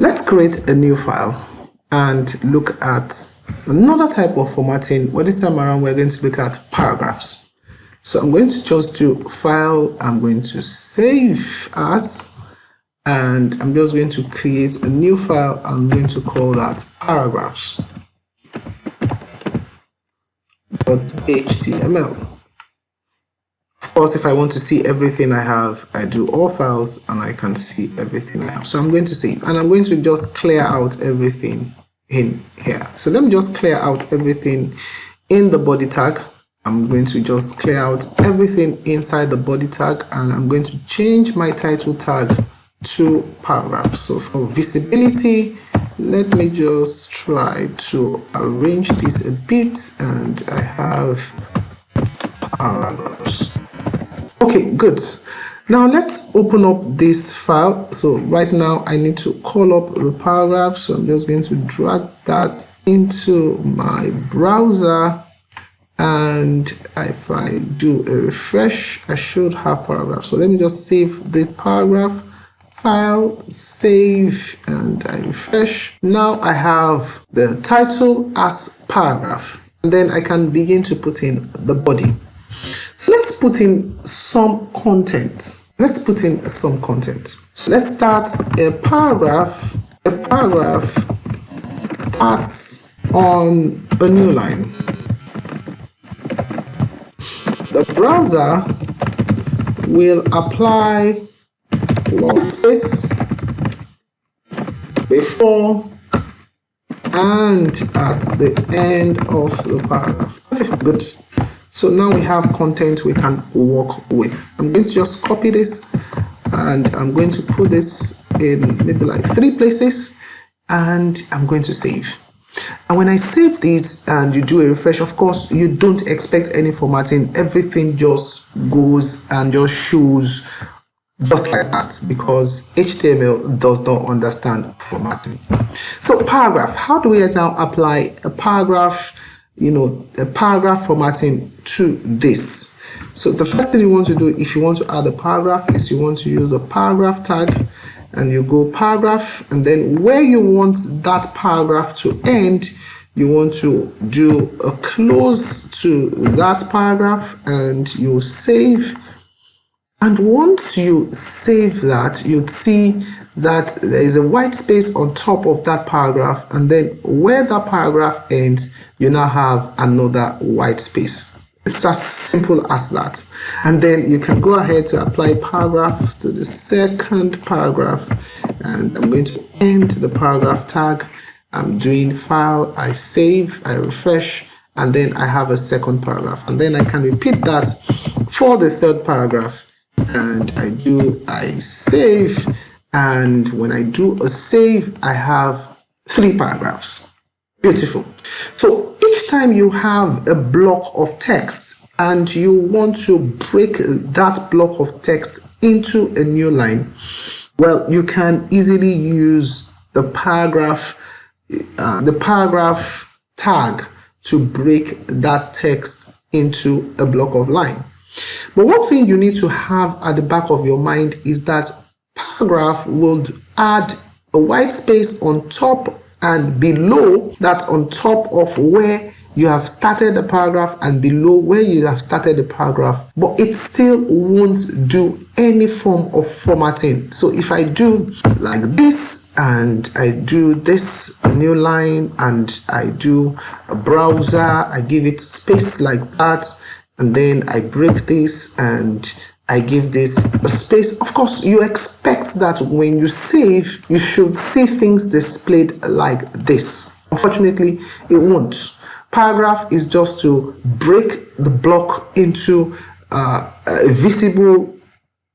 Let's create a new file and look at another type of formatting, but this time around we're going to look at paragraphs. So I'm going to just do file, I'm going to save as, and I'm just going to create a new file. I'm going to call that paragraphs.html. Of course, if I want to see everything I have, I do all files and I can see everything I have. So I'm going to save, and I'm going to just clear out everything in here. So let me just clear out everything in the body tag. I'm going to just clear out everything inside the body tag, and I'm going to change my title tag to paragraph. So for visibility, let me just try to arrange this a bit, and I have paragraphs. Okay, good. Now let's open up this file. So right now I need to call up the paragraph. So I'm just going to drag that into my browser. And if I do a refresh, I should have paragraph. So let me just save the paragraph file, save, and I refresh. Now I have the title as paragraph. And then I can begin to put in the body. So let's put in some content. So let's start a paragraph. A paragraph starts on a new line. The browser will apply white space before and at the end of the paragraph. Okay, good. So now we have content we can work with. I'm going to just copy this, and I'm going to put this in maybe like 3 places, and I'm going to save. And when I save this and you do a refresh, of course, you don't expect any formatting. Everything just goes and just shows just like that, because HTML does not understand formatting. So paragraph, how do we now apply a paragraph, a paragraph formatting to this? So the first thing you want to do if you want to add a paragraph is you want to use the paragraph tag, and you go paragraph, and then where you want that paragraph to end, you want to do a close to that paragraph, and you save. And once you save that, you'd see that there is a white space on top of that paragraph, and then where that paragraph ends, you now have another white space. It's as simple as that. And then you can go ahead to apply paragraphs to the second paragraph, and I'm going to end the paragraph tag. I'm doing file, I save, I refresh, and then I have a second paragraph, and then I can repeat that for the third paragraph. And I save, and when I do a save, I have 3 paragraphs. Beautiful. So each time you have a block of text and you want to break that block of text into a new line, well, you can easily use the paragraph tag to break that text into a block of line. But one thing you need to have at the back of your mind is that paragraph will add a white space on top and below, that's on top of where you have started the paragraph and below where you have started the paragraph, but it still won't do any form of formatting. So if I do like this, and I do this new line, and I do a browser, I give it space like that, and then I break this and I give this a space. Of course, you expect that when you save, you should see things displayed like this. Unfortunately, it won't. Paragraph is just to break the block into a visible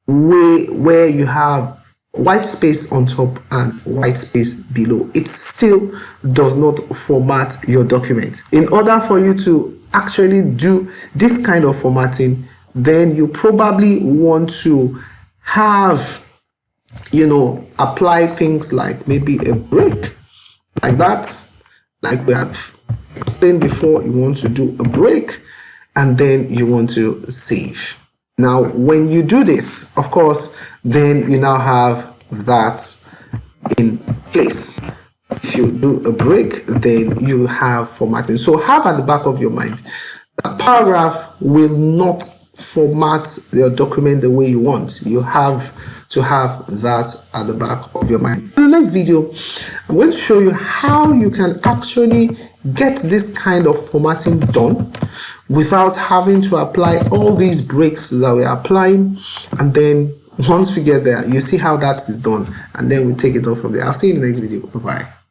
way where you have white space on top and white space below. It still does not format your document. In order for you to actually do this kind of formatting, then you probably want to have, apply things like maybe a break like that, like we have explained before. You want to do a break, and then you want to save. Now, when you do this, of course, then you now have that in place. If you do a break, then you have formatting. So have at the back of your mind that paragraph will not format your document the way you want. You have to have that at the back of your mind. In the next video, I'm going to show you how you can actually get this kind of formatting done without having to apply all these breaks that we're applying. And then once we get there, you see how that is done, and then we take it off from there. I'll see you in the next video. Bye-bye.